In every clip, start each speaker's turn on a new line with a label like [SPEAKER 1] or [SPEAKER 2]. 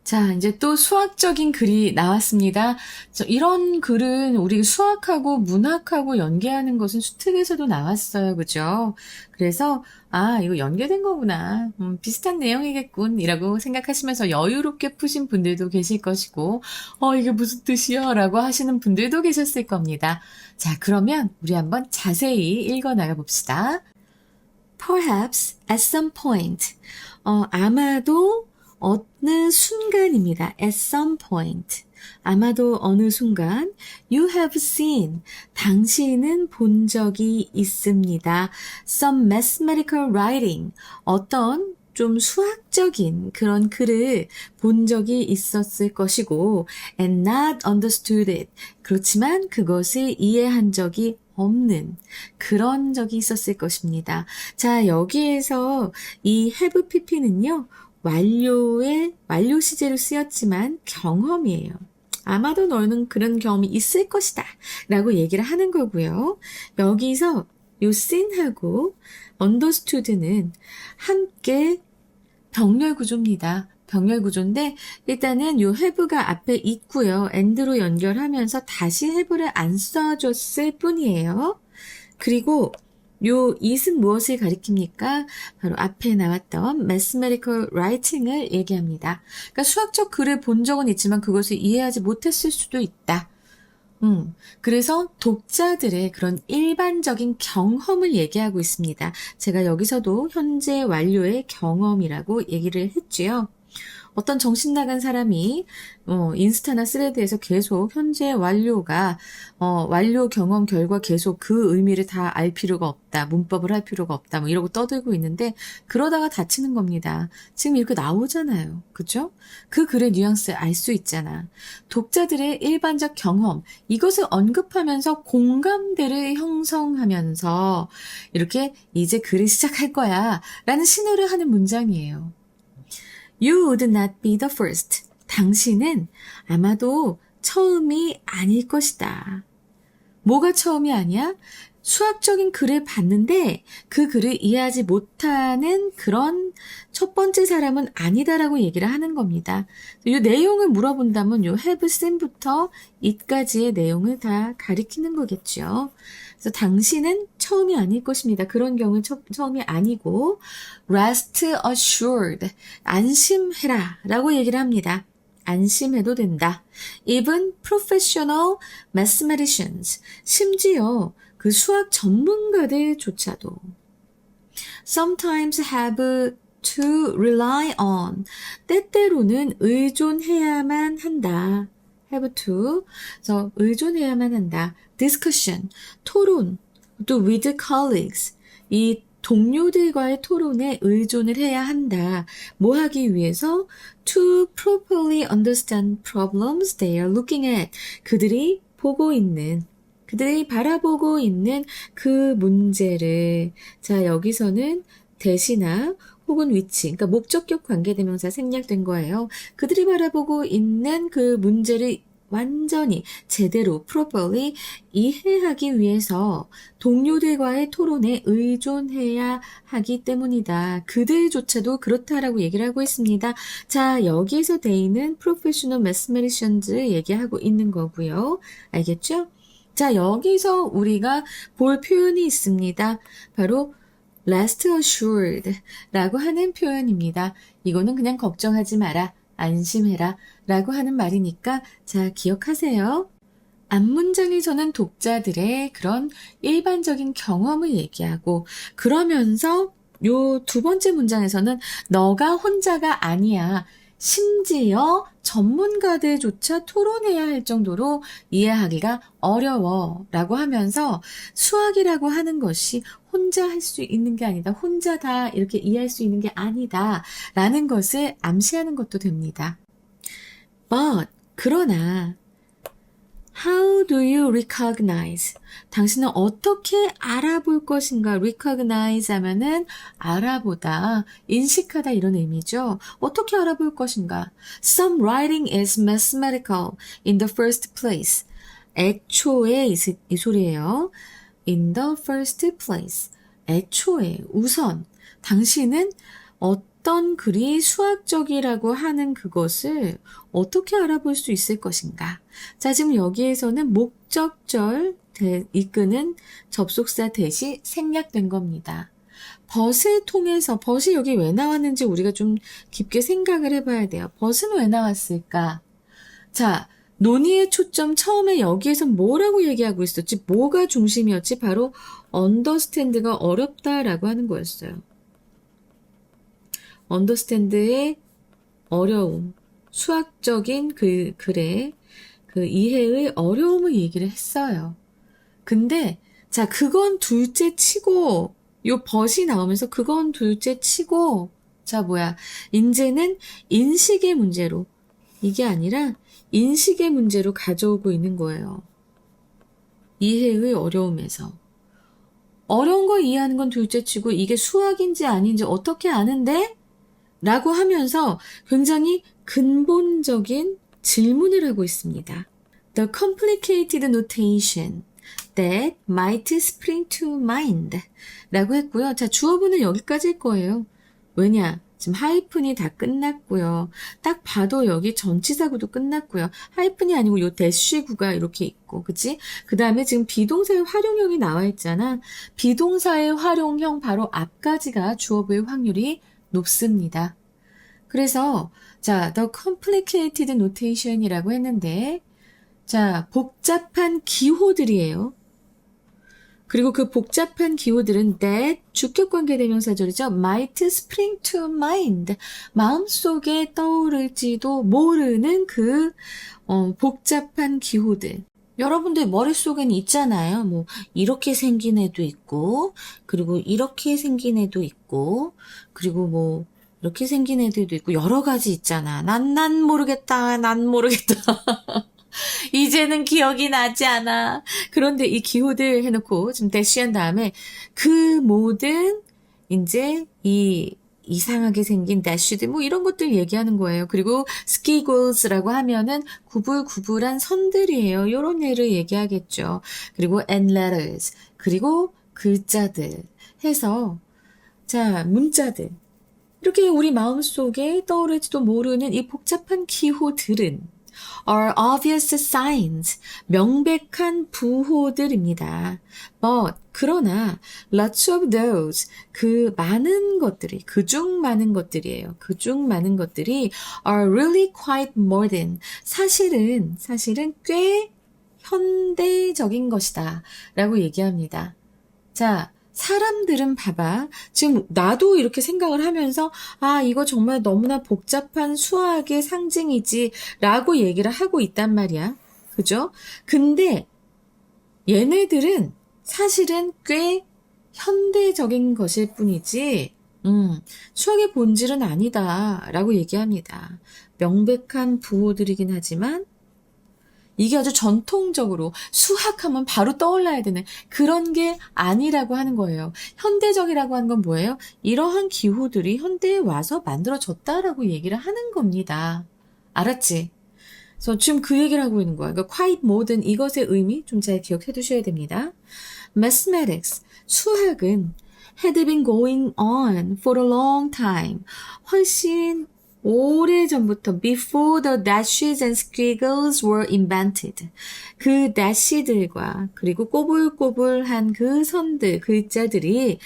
[SPEAKER 1] 자, 이제 또 수학적인 글이 나왔습니다. 이런 글은 우리 수학하고 문학하고 연계하는 것은 수특에서도 나왔어요. 그죠? 그래서, 이거 연계된 거구나. 비슷한 내용이겠군. 이라고 생각하시면서 여유롭게 푸신 분들도 계실 것이고, 이게 무슨 뜻이야? 라고 하시는 분들도 계셨을 겁니다. 자, 그러면 우리 한번 자세히 읽어 나가 봅시다. Perhaps at some point. 아마도 어느 순간입니다. At some point. 아마도 어느 순간 you have seen. 당신은 본 적이 있습니다. Some mathematical writing. 어떤 좀 수학적인 그런 글을 본 적이 있었을 것이고 and not understood it. 그렇지만 그것을 이해한 적이 없는 그런 적이 있었을 것입니다. 자, 여기에서 이 have pp는요. 완료 시제로 쓰였지만 경험이에요. 아마도 너는 그런 경험이 있을 것이다 라고 얘기를 하는 거고요. 여기서 요 seen하고 understood는 함께 병렬 구조입니다. 병렬 구조인데 일단은 요 have가 앞에 있고요. and로 연결하면서 다시 have를 안 써줬을 뿐이에요. 그리고 요 it은 무엇을 가리킵니까? 바로 앞에 나왔던 mathematical writing을 얘기합니다. 그러니까 수학적 글을 본 적은 있지만 그것을 이해하지 못했을 수도 있다. 그래서 독자들의 그런 일반적인 경험을 얘기하고 있습니다. 제가 여기서도 현재 완료의 경험이라고 얘기를 했지요. 어떤 정신 나간 사람이 인스타나 스레드에서 계속 현재 완료가 완료 경험 결과 계속 그 의미를 다 알 필요가 없다. 문법을 할 필요가 없다. 뭐 이러고 떠들고 있는데 그러다가 다치는 겁니다. 지금 이렇게 나오잖아요. 그죠? 그 글의 뉘앙스를 알 수 있잖아. 독자들의 일반적 경험 이것을 언급하면서 공감대를 형성하면서 이렇게 이제 글을 시작할 거야 라는 신호를 하는 문장이에요. You would not be the first. 당신은 아마도 처음이 아닐 것이다. 뭐가 처음이 아니야? 수학적인 글을 봤는데 그 글을 이해하지 못하는 그런 첫 번째 사람은 아니다라고 얘기를 하는 겁니다. 이 내용을 물어본다면 요 have seen부터 it까지의 내용을 다 가리키는 거겠죠. 그래서 당신은 처음이 아닐 것입니다. 그런 경우는 처음이 아니고 rest assured, 안심해라 라고 얘기를 합니다. 안심해도 된다. Even professional mathematicians, 심지어 그 수학 전문가들조차도 sometimes have to rely on, 때때로는 의존해야만 한다. have to, 그래서 의존해야만 한다. discussion, 토론, 또 with colleagues, 이 동료들과의 토론에 의존을 해야 한다. 뭐 하기 위해서? To properly understand problems they are looking at. 그들이 바라보고 있는 그 문제를, 자, 여기서는 대시나 혹은 위치, 그러니까 목적격 관계대명사 생략된 거예요. 그들이 바라보고 있는 그 문제를 완전히 제대로 properly 이해하기 위해서 동료들과의 토론에 의존해야 하기 때문이다. 그들조차도 그렇다라고 얘기를 하고 있습니다. 자, 여기에서 they는 professional mathematicians 얘기하고 있는 거고요. 알겠죠? 자, 여기서 우리가 볼 표현이 있습니다. 바로 rest assured 라고 하는 표현입니다. 이거는 그냥 걱정하지 마라. 안심해라 라고 하는 말이니까 자, 기억하세요. 앞문장에서는 독자들의 그런 일반적인 경험을 얘기하고 그러면서 요 두 번째 문장에서는 너가 혼자가 아니야. 심지어 전문가들조차 토론해야 할 정도로 이해하기가 어려워 라고 하면서 수학이라고 하는 것이 혼자 할 수 있는 게 아니다. 혼자 다 이렇게 이해할 수 있는 게 아니다. 라는 것을 암시하는 것도 됩니다. But, 그러나 How do you recognize? 당신은 어떻게 알아볼 것인가? recognize 하면은 알아보다, 인식하다 이런 의미죠. 어떻게 알아볼 것인가? Some writing is mathematical in the first place. 애초에 이 소리예요. In the first place. 애초에, 우선. 당신은 어떤 글이 수학적이라고 하는 그것을 어떻게 알아볼 수 있을 것인가? 자, 지금 여기에서는 목적절 이끄는 접속사 대시 생략된 겁니다. 벗을 통해서, 벗이 여기 왜 나왔는지 우리가 좀 깊게 생각을 해봐야 돼요. 벗은 왜 나왔을까? 자, 논의의 초점 처음에 여기에서 뭐라고 얘기하고 있었지? 뭐가 중심이었지? 바로 understand가 어렵다라고 하는 거였어요. understand의 어려움, 수학적인 그 글의 그 이해의 어려움을 얘기를 했어요. 근데 자, 그건 둘째 치고 요 벗이 나오면서 그건 둘째 치고 자, 이제는 인식의 문제로 이게 아니라 인식의 문제로 가져오고 있는 거예요. 이해의 어려움에서. 어려운 거 이해하는 건 둘째 치고 이게 수학인지 아닌지 어떻게 아는데? 라고 하면서 굉장히 근본적인 질문을 하고 있습니다. The complicated notation that might spring to mind 라고 했고요. 자, 주어문은 여기까지일 거예요. 왜냐? 지금 하이픈이 다 끝났고요. 딱 봐도 여기 전치사구도 끝났고요. 하이픈이 아니고 요 대쉬구가 이렇게 있고, 그치? 그 다음에 지금 비동사의 활용형이 나와 있잖아. 비동사의 활용형 바로 앞까지가 주어부의 확률이 높습니다. 그래서 자, the complicated notation이라고 했는데 자, 복잡한 기호들이에요. 그리고 그 복잡한 기호들은 that 주격관계대명사절이죠. might spring to mind. 마음속에 떠오를지도 모르는 그 복잡한 기호들. 여러분들 머릿속엔 있잖아요. 뭐 이렇게 생긴 애도 있고 그리고 이렇게 생긴 애도 있고 그리고 뭐 이렇게 생긴 애들도 있고 여러 가지 있잖아. 난 모르겠다. 난 모르겠다. 이제는 기억이 나지 않아. 그런데 이 기호들 해놓고 좀 대시한 다음에 그 모든 이제 이 이상하게 생긴 대시들 뭐 이런 것들 얘기하는 거예요. 그리고 스키글스라고 하면은 구불구불한 선들이에요. 요런 애를 얘기하겠죠. 그리고 and letters 그리고 글자들 해서 자 문자들 이렇게 우리 마음속에 떠오를지도 모르는 이 복잡한 기호들은 are obvious signs, 명백한 부호들입니다. But, 그러나, lots of those, 그 많은 것들이, 그중 많은 것들이에요. 그중 많은 것들이 are really quite modern. 사실은 꽤 현대적인 것이다. 라고 얘기합니다. 자, 사람들은 봐봐. 지금 나도 이렇게 생각을 하면서 이거 정말 너무나 복잡한 수학의 상징이지 라고 얘기를 하고 있단 말이야. 그죠? 근데 얘네들은 사실은 꽤 현대적인 것일 뿐이지 수학의 본질은 아니다 라고 얘기합니다. 명백한 부호들이긴 하지만 이게 아주 전통적으로 수학하면 바로 떠올라야 되는 그런 게 아니라고 하는 거예요. 현대적이라고 하는 건 뭐예요? 이러한 기호들이 현대에 와서 만들어졌다라고 얘기를 하는 겁니다. 알았지? 그래서 지금 그 얘기를 하고 있는 거야. 그러니까 quite modern 이것의 의미 좀 잘 기억해 두셔야 됩니다. Mathematics, 수학은 had been going on for a long time. 훨씬 오래전부터 before the dashes and squiggles were invented. 그 dash들과 그리고 꼬불꼬불한 그 선들, 글자들이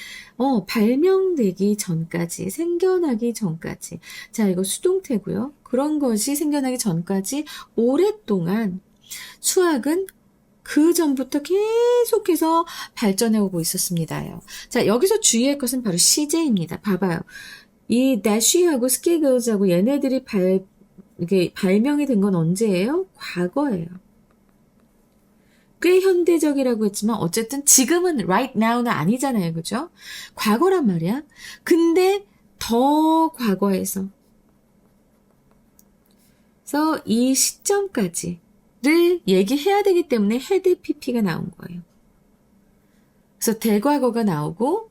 [SPEAKER 1] 발명되기 전까지, 생겨나기 전까지. 자, 이거 수동태고요. 그런 것이 생겨나기 전까지 오랫동안 수학은 그 전부터 계속해서 발전해 오고 있었습니다요. 자, 여기서 주의할 것은 바로 시제입니다. 봐봐요. 이 dash하고 skiggles하고 얘네들이 이게 발명이 된 건 언제예요? 과거예요. 꽤 현대적이라고 했지만 어쨌든 지금은 right now는 아니잖아요. 그죠? 과거란 말이야. 근데 더 과거에서 그래서 이 시점까지를 얘기해야 되기 때문에 had pp가 나온 거예요. 그래서 대과거가 나오고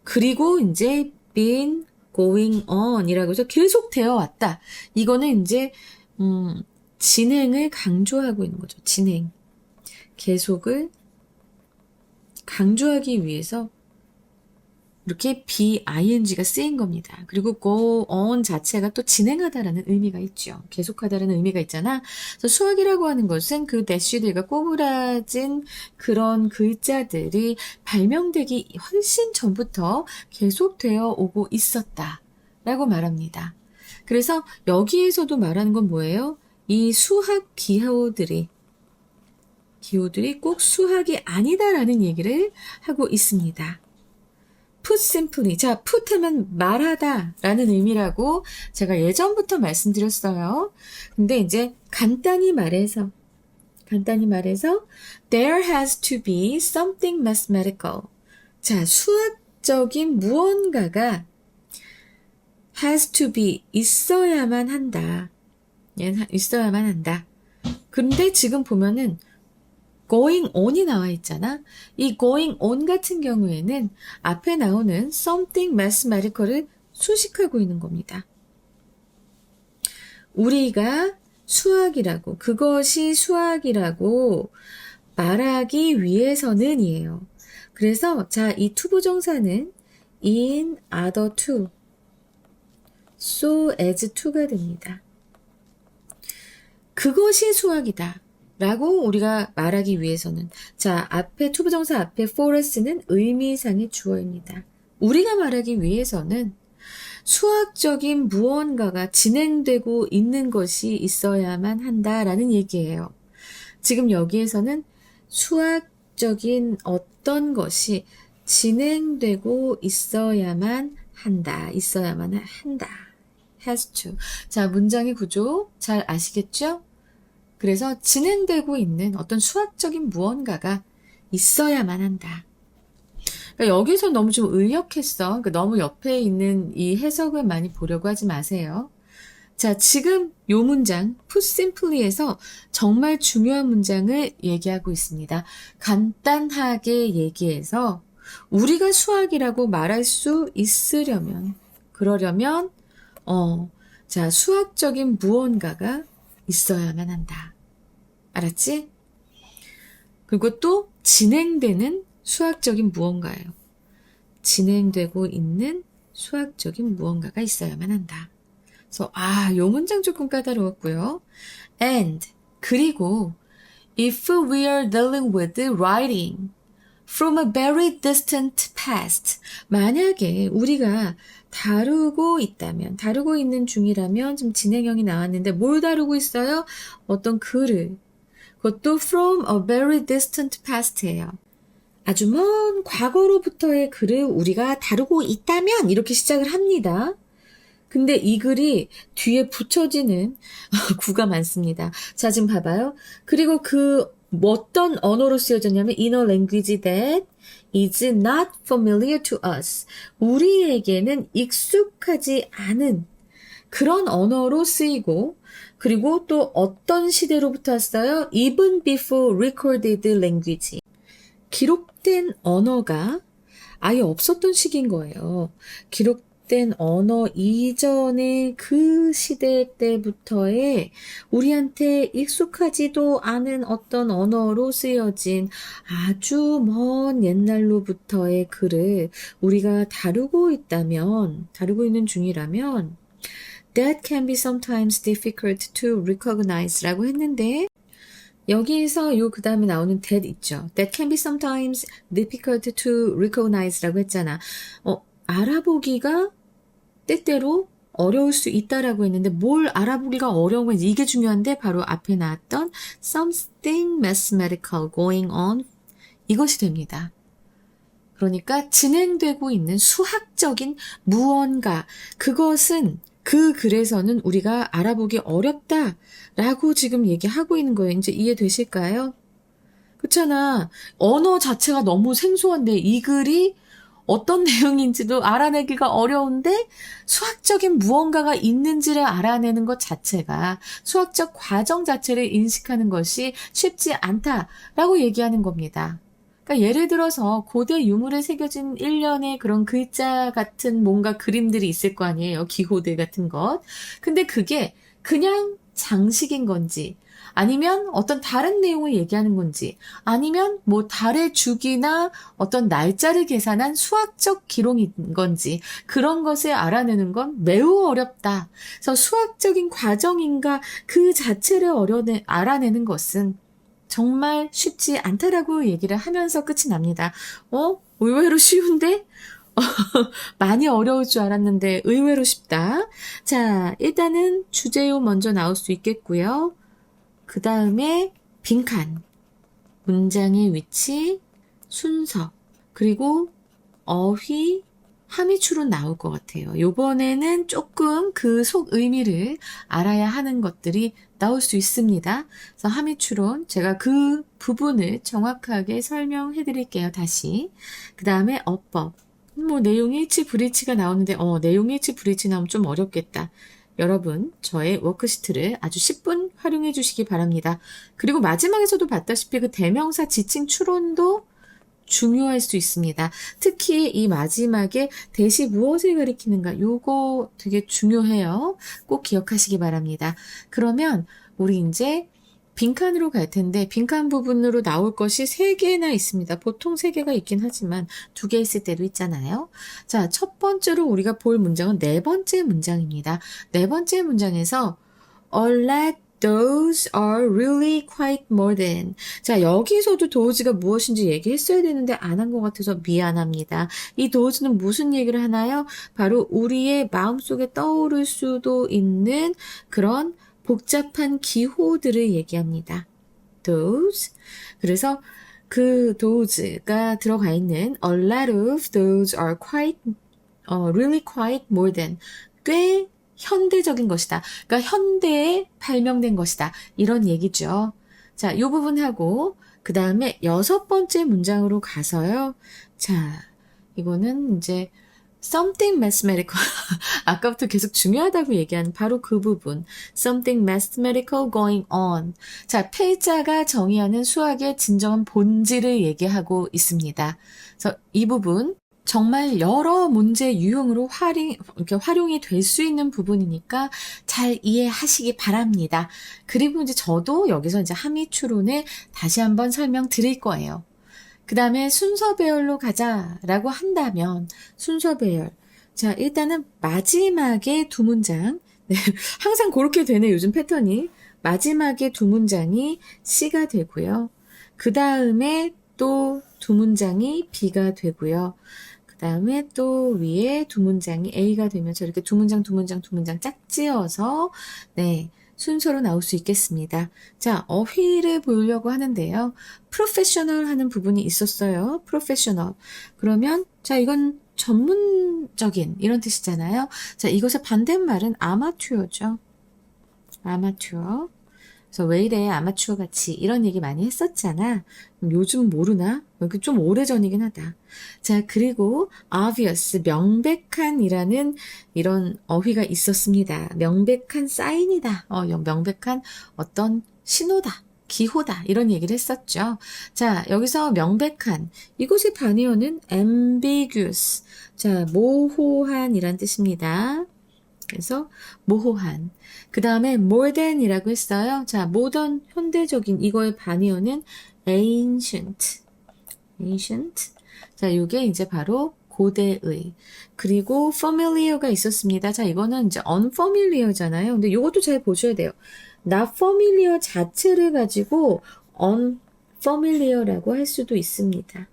[SPEAKER 1] 그리고 이제 been going on 이라고 해서 계속 되어 왔다. 이거는 이제 진행을 강조하고 있는 거죠. 진행. 계속을 강조하기 위해서 이렇게 BING가 쓰인 겁니다. 그리고 go on 자체가 또 진행하다라는 의미가 있죠. 계속하다라는 의미가 있잖아. 그래서 수학이라고 하는 것은 그 대쉬들과 꼬부라진 그런 글자들이 발명되기 훨씬 전부터 계속되어 오고 있었다. 라고 말합니다. 그래서 여기에서도 말하는 건 뭐예요? 이 수학 기호들이 꼭 수학이 아니다라는 얘기를 하고 있습니다. put simply. 자, put 하면 말하다 라는 의미라고 제가 예전부터 말씀드렸어요. 근데 이제 간단히 말해서 there has to be something mathematical. 자, 수학적인 무언가가 has to be 있어야만 한다. 있어야만 한다. 근데 지금 보면은 going on이 나와 있잖아. 이 going on 같은 경우에는 앞에 나오는 something mathematical을 수식하고 있는 겁니다. 우리가 수학이라고, 그것이 수학이라고 말하기 위해서는 이에요. 그래서 자, 이 투부정사는 in order to, so as to가 됩니다. 그것이 수학이다. 라고 우리가 말하기 위해서는 자, 앞에 투부정사 앞에 for는 의미상의 주어입니다. 우리가 말하기 위해서는 수학적인 무언가가 진행되고 있는 것이 있어야만 한다라는 얘기예요. 지금 여기에서는 수학적인 어떤 것이 진행되고 있어야만 한다. has to. 자, 문장의 구조 잘 아시겠죠? 그래서 진행되고 있는 어떤 수학적인 무언가가 있어야만 한다. 그러니까 여기서 너무 좀 의역했어. 그러니까 너무 옆에 있는 이 해석을 많이 보려고 하지 마세요. 자, 지금 요 문장 put simply에서 정말 중요한 문장을 얘기하고 있습니다. 간단하게 얘기해서 우리가 수학이라고 말할 수 있으려면, 그러려면 자, 수학적인 무언가가 있어야만 한다. 알았지? 그리고 또 진행되는 수학적인 무언가예요. 진행되고 있는 수학적인 무언가가 있어야만 한다. 그래서 요 문장 조금 까다로웠고요. And 그리고 if we are dealing with writing from a very distant past, 만약에 우리가 다루고 있는 중이라면 지금 진행형이 나왔는데 뭘 다루고 있어요? 어떤 글을. 그것도 from a very distant past예요. 아주 먼 과거로부터의 글을 우리가 다루고 있다면 이렇게 시작을 합니다. 근데 이 글이 뒤에 붙여지는 구가 많습니다. 자, 지금 봐봐요. 그리고 어떤 언어로 쓰여졌냐면 in a language that is not familiar to us. 우리에게는 익숙하지 않은 그런 언어로 쓰이고, 그리고 또 어떤 시대로부터 왔어요? Even before recorded language. 기록된 언어가 아예 없었던 시기인 거예요. 기록된 언어 이전의 그 시대 때부터의 우리한테 익숙하지도 않은 어떤 언어로 쓰여진 아주 먼 옛날로부터의 글을 우리가 다루고 있는 중이라면 that can be sometimes difficult to recognize 라고 했는데 여기에서 그 다음에 나오는 that 있죠. That can be sometimes difficult to recognize 라고 했잖아. 알아보기가 때때로 어려울 수 있다라고 했는데 뭘 알아보기가 어려운 건지 이게 중요한데 바로 앞에 나왔던 something mathematical going on 이것이 됩니다. 그러니까 진행되고 있는 수학적인 무언가 그것은 그 글에서는 우리가 알아보기 어렵다라고 지금 얘기하고 있는 거예요. 이제 이해되실까요? 그렇잖아. 언어 자체가 너무 생소한데 이 글이 어떤 내용인지도 알아내기가 어려운데 수학적인 무언가가 있는지를 알아내는 것 자체가 수학적 과정 자체를 인식하는 것이 쉽지 않다라고 얘기하는 겁니다. 그러니까 예를 들어서 고대 유물에 새겨진 일련의 그런 글자 같은 뭔가 그림들이 있을 거 아니에요. 기호들 같은 것. 근데 그게 그냥 장식인 건지 아니면 어떤 다른 내용을 얘기하는 건지, 아니면 뭐 달의 주기나 어떤 날짜를 계산한 수학적 기록인 건지, 그런 것을 알아내는 건 매우 어렵다. 그래서 수학적인 과정인가 그 자체를 알아내는 것은 정말 쉽지 않다라고 얘기를 하면서 끝이 납니다. 의외로 쉬운데? 많이 어려울 줄 알았는데 의외로 쉽다. 자, 일단은 주제요 먼저 나올 수 있겠고요. 그 다음에 빈칸, 문장의 위치, 순서, 그리고 어휘, 함의추론 나올 것 같아요. 요번에는 조금 그 속 의미를 알아야 하는 것들이 나올 수 있습니다. 그래서 함의추론, 제가 그 부분을 정확하게 설명해 드릴게요. 다시. 그 다음에 어법. 뭐 내용 일치 불일치가 나오는데 내용 일치 불일치 나오면 좀 어렵겠다. 여러분 저의 워크시트를 아주 10분 활용해 주시기 바랍니다. 그리고 마지막에서도 봤다시피 그 대명사 지칭 추론도 중요할 수 있습니다. 특히 이 마지막에 대시 무엇을 가리키는가 요거 되게 중요해요. 꼭 기억하시기 바랍니다. 그러면 우리 이제 빈칸으로 갈 텐데 빈칸 부분으로 나올 것이 3개나 있습니다. 보통 3개가 있긴 하지만 2개 있을 때도 있잖아요. 자, 첫 번째로 우리가 볼 문장은 4번째 문장입니다. 4번째 문장에서 Unlike those are really quite modern. 자, 여기서도 does가 무엇인지 얘기했어야 되는데 안 한 것 같아서 미안합니다. 이 does는 무슨 얘기를 하나요? 바로 우리의 마음속에 떠오를 수도 있는 그런 복잡한 기호들을 얘기합니다. those. 그래서 그 those가 들어가 있는 a lot of those are really quite modern. 꽤 현대적인 것이다. 그러니까 현대에 발명된 것이다. 이런 얘기죠. 자, 이 부분하고 그 다음에 6번째 문장으로 가서요. 자, 이거는 이제 something mathematical. 아까부터 계속 중요하다고 얘기한 바로 그 부분. something mathematical going on. 자, 패자가 정의하는 수학의 진정한 본질을 얘기하고 있습니다. 그래서 이 부분 정말 여러 문제 유형으로 활용이 될 수 있는 부분이니까 잘 이해하시기 바랍니다. 그리고 이제 저도 여기서 이제 함의추론을 다시 한번 설명드릴 거예요. 그 다음에 순서 배열로 가자라고 한다면 순서 배열. 자, 일단은 마지막에 2문장. 네, 항상 그렇게 되네, 요즘 패턴이. 마지막에 2문장이 C가 되고요. 그 다음에 또 2문장이 B가 되고요. 그 다음에 또 위에 2문장이 A가 되면 저렇게 2문장 짝지어서 네, 순서로 나올 수 있겠습니다. 자, 어휘를 보려고 하는데요. 프로페셔널 하는 부분이 있었어요. 프로페셔널. 그러면 자, 이건 전문적인 이런 뜻이잖아요. 자, 이것의 반대말은 아마추어죠. 아마추어. 그래서 왜 이래 아마추어 같이 이런 얘기 많이 했었잖아. 요즘 모르나? 좀 오래전이긴 하다. 자, 그리고 obvious, 명백한이라는 이런 어휘가 있었습니다. 명백한 사인이다. 명백한 어떤 신호다. 기호다. 이런 얘기를 했었죠. 자, 여기서 명백한. 이곳의 반의어는 ambiguous. 자, 모호한이란 뜻입니다. 그래서 모호한. 그 다음에 more than이라고 했어요. 자, 모던, 현대적인 이거의 반의어는 ancient. ancient. 자, 요게 이제 바로 고대의. 그리고 familiar가 있었습니다. 자, 이거는 이제 unfamiliar잖아요. 근데 요것도 잘 보셔야 돼요. not familiar 자체를 가지고 unfamiliar라고 할 수도 있습니다.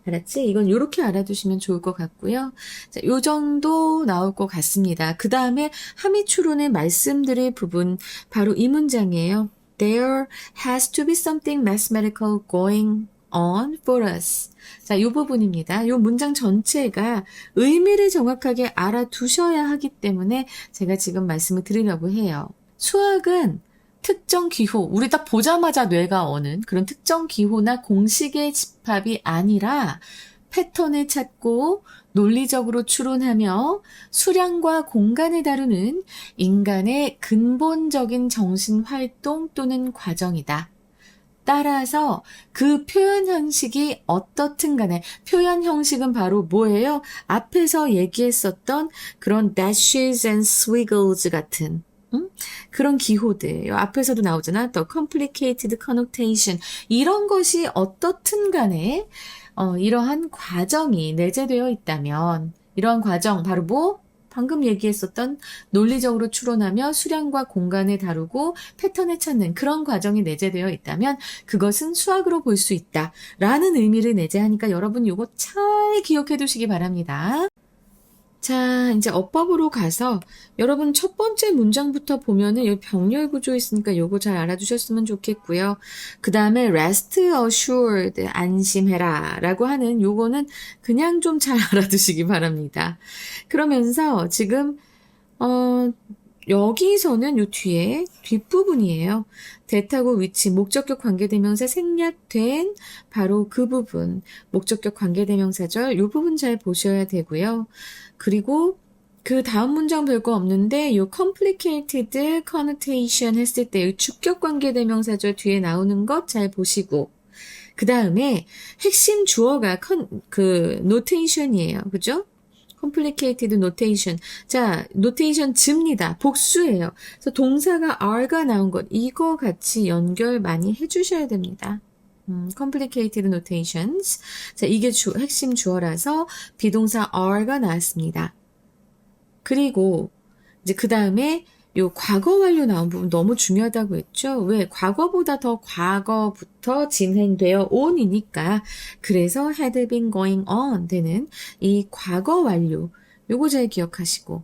[SPEAKER 1] 알았지? 이건 이렇게 알아두시면 좋을 것 같고요. 자, 요 정도 나올 것 같습니다. 그 다음에 함의추론에 말씀드릴 부분 바로 이 문장이에요. There has to be something mathematical going on for us. 자, 이 부분입니다. 이 문장 전체가 의미를 정확하게 알아두셔야 하기 때문에 제가 지금 말씀을 드리려고 해요. 수학은 특정 기호, 우리 딱 보자마자 뇌가 오는 그런 특정 기호나 공식의 집합이 아니라 패턴을 찾고 논리적으로 추론하며 수량과 공간을 다루는 인간의 근본적인 정신활동 또는 과정이다. 따라서 그 표현 형식이 어떻든 간에 표현 형식은 바로 뭐예요? 앞에서 얘기했었던 그런 dashes and squiggles 같은 음? 그런 기호들, 앞에서도 나오잖아. The complicated connotation. 이런 것이 어떻든 간에, 이러한 과정이 내재되어 있다면, 이러한 과정, 바로 뭐? 방금 얘기했었던 논리적으로 추론하며 수량과 공간을 다루고 패턴을 찾는 그런 과정이 내재되어 있다면 그것은 수학으로 볼 수 있다. 라는 의미를 내재하니까 여러분 이거 잘 기억해 두시기 바랍니다. 자, 이제 어법으로 가서 여러분 첫 번째 문장부터 보면은 이 병렬 구조 있으니까 요거 잘 알아두셨으면 좋겠고요. 그 다음에 rest assured, 안심해라 라고 하는 요거는 그냥 좀 잘 알아두시기 바랍니다. 그러면서 지금 여기서는 요 뒤에 뒷부분이에요. 대타고 위치, 목적격 관계대명사 생략된 바로 그 부분, 목적격 관계대명사절 요 부분 잘 보셔야 되고요. 그리고 그 다음 문장 별거 없는데 요 complicated connotation 했을 때 주격 관계대명사절 뒤에 나오는 것 잘 보시고 그 다음에 핵심 주어가 notation이에요. 그죠? complicated notation. 자, notation 즈입니다. 복수예요. 그래서 동사가 are가 나온 것, 이거 같이 연결 많이 해주셔야 됩니다. complicated notations. 자, 이게 핵심 주어라서 비동사 are가 나왔습니다. 그리고 이제 그 다음에 요 과거 완료 나온 부분 너무 중요하다고 했죠. 왜? 과거보다 더 과거부터 진행되어 온이니까. 그래서 had been going on 되는 이 과거 완료. 요거 잘 기억하시고.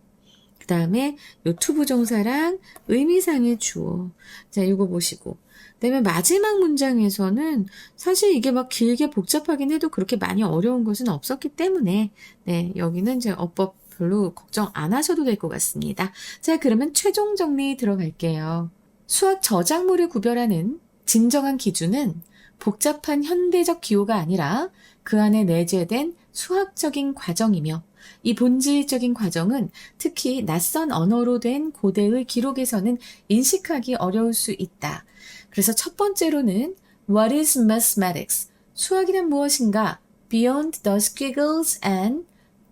[SPEAKER 1] 그 다음에 요 투부정사랑 의미상의 주어. 자, 요거 보시고. 그다음에 마지막 문장에서는 사실 이게 막 길게 복잡하긴 해도 그렇게 많이 어려운 것은 없었기 때문에 네, 여기는 이제 어법 별로 걱정 안 하셔도 될 것 같습니다. 자, 그러면 최종 정리 들어갈게요. 수학 저작물을 구별하는 진정한 기준은 복잡한 현대적 기호가 아니라 그 안에 내재된 수학적인 과정이며 이 본질적인 과정은 특히 낯선 언어로 된 고대의 기록에서는 인식하기 어려울 수 있다. 그래서 첫 번째로는 What is mathematics? 수학이란 무엇인가? Beyond the squiggles and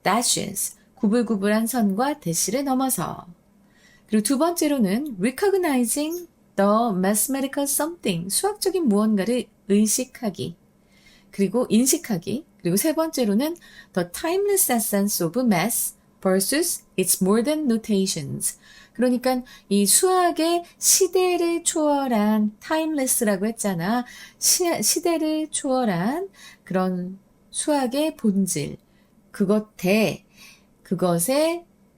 [SPEAKER 1] dashes. 구불구불한 선과 대시를 넘어서. 그리고 두 번째로는 recognizing the mathematical something. 수학적인 무언가를 의식하기. 그리고 인식하기. 그리고 세 번째로는 the timeless essence of math versus its modern notations. 그러니까 이 수학의 시대를 초월한 timeless라고 했잖아. 시대를 초월한 그런 수학의 본질. 그것의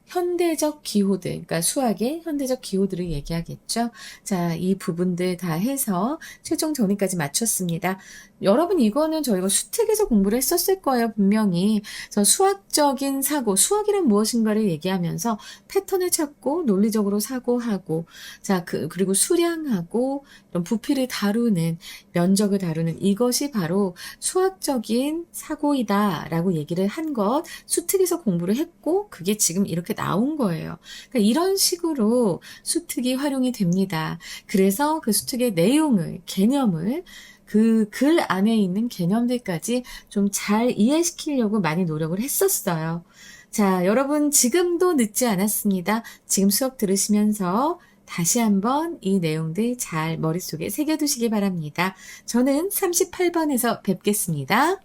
[SPEAKER 1] 현대적 기호들, 그러니까 수학의 현대적 기호들을 얘기하겠죠. 자, 이 부분들 다 해서 최종 정리까지 마쳤습니다. 여러분 이거는 저희가 수특에서 공부를 했었을 거예요, 분명히. 그래서 수학적인 사고, 수학이란 무엇인가를 얘기하면서 패턴을 찾고 논리적으로 사고하고, 자, 그리고 수량하고 이런 부피를 다루는, 면적을 다루는 이것이 바로 수학적인 사고이다라고 얘기를 한 것, 수특에서 공부를 했고, 그게 지금 이렇게 나온 거예요. 그러니까 이런 식으로 수특이 활용이 됩니다. 그래서 그 수특의 내용을, 개념을 그 글 안에 있는 개념들까지 좀 잘 이해시키려고 많이 노력을 했었어요. 자, 여러분 지금도 늦지 않았습니다. 지금 수업 들으시면서 다시 한번 이 내용들 잘 머릿속에 새겨두시기 바랍니다. 저는 38번에서 뵙겠습니다.